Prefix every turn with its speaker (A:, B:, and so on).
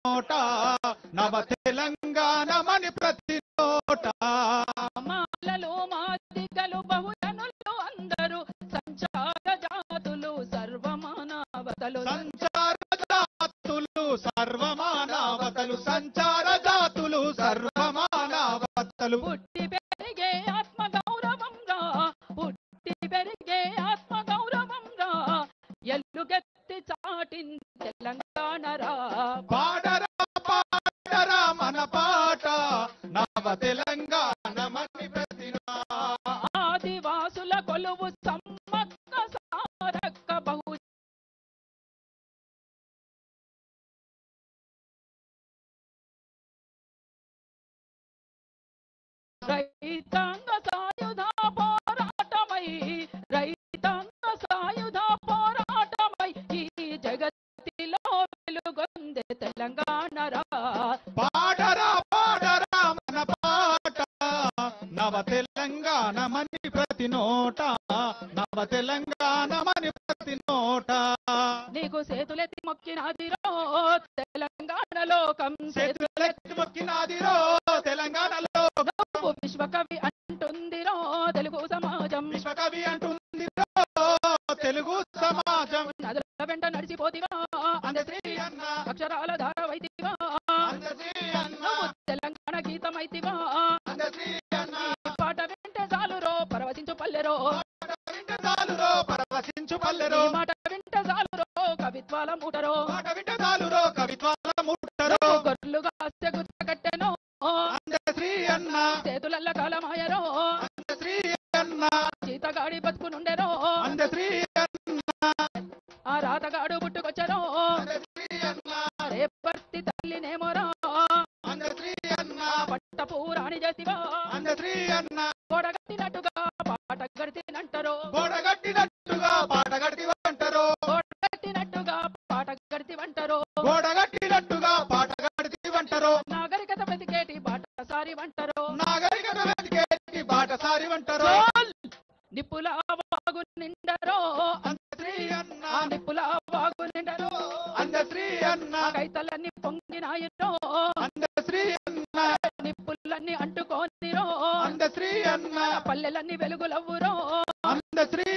A: నోట నవ తెలంగాణమని ప్రతి నోట
B: మాలలు మాదిగలు బహుజనులు అందరూ సంచార జాతులు సర్వమానవతలు
A: సంచార జాతులు సర్వమానవతలు సంచార జాతులు సర్వమానవతలు
B: పుట్టి పెరిగే ఆత్మగౌరవంగా పుట్టి పెరిగే ఆత్మగౌరవంగా ఎల్లుగెత్తి చాటింది తెలంగాణరా
A: పాడరా పాడరా మన పాట నవ తెలంగాణమని ప్రతి
B: ఆదివాసుల కొలువు సమ్మక్క సారక్క బహు రైతాంగ సాయుధ పోరాటమై రైతాంగ సాయుధ పోరాటమై ఈ జగత్తిలో వెలుగొందే తెలంగాణరా
A: పాడరా పాడరా మన పాట నవ తెలంగాణమని ప్రతి నోట నవ తెలంగాణమని ప్రతి నోట
B: నీకు సేతులెత్తి మొక్కినాదిరో తెలంగాణ లోకం
A: చేతులెత్తి మొక్కినాదిరో తెలంగాణలో
B: నువ్వు విశ్వకవి అంటుందిరో తెలుగు సమాజం
A: విశ్వకవి అంటుందిరో తెలుగు సమాజం
B: నదుల వెంట నడిచిపోతివా
A: అందశ్రీ అన్న
B: అక్షరాల ధారవైతివా
A: అందశ్రీ అన్న
B: నువ్వు తెలంగాణ గీతమైతివా
A: అందశ్రీ అన్న
B: పాట వింటే చాలురో పరవశించు పల్లెరో
A: వింటే చాలురో పరవశించు పల్లెరో
B: మాట వింటే చాలురో కవిత్వాల మూటరో
A: మాట వింటే చాలురో కవిత్వాల ముట్టరో
B: గొర్రెలుగా గుర్త కట్టెనో
A: అందశ్రీ అన్న
B: చేతులల్ల కాలమాయరో
A: అందశ్రీ అన్న
B: చీతగాడి బతుకునుండెరో
A: అందశ్రీ అన్న
B: ఆ రాతగాడు పుట్టుకొచ్చరో
A: అందశ్రీ అన్న
B: రేపర్తి తల్లినేమోరా
A: అందశ్రీ అన్న
B: పట్ట పూరాణి చేసివా
A: అందశ్రీ అన్న
B: గొడగట్టినట్టుగా పాట గడితినంటరో
A: గోడగట్టినట్టుగా పాట గడితివంటరో
B: గొడగట్టినట్టుగా పాట గడితివంటరో
A: గోడగట్టినట్టుగా పాట గడితివంటరో
B: నాగరికత వెతికేటి బాటసారి వంటరో
A: నాగరికత వెతికేటి బాటసారి వంటరో
B: నిప్పుల వాగు నిండరో
A: అందశ్రీ అన్న
B: ఆ నిప్పుల వాగు నిండరో
A: అందశ్రీ అన్న
B: కైతలన్నీ పొంగినాయరో
A: అందశ్రీ అన్న
B: నిప్పులన్నీ అంటుకోనిరో
A: అందశ్రీ అన్న
B: పల్లెలన్నీ వెలుగులవ్వురో
A: అందశ్రీ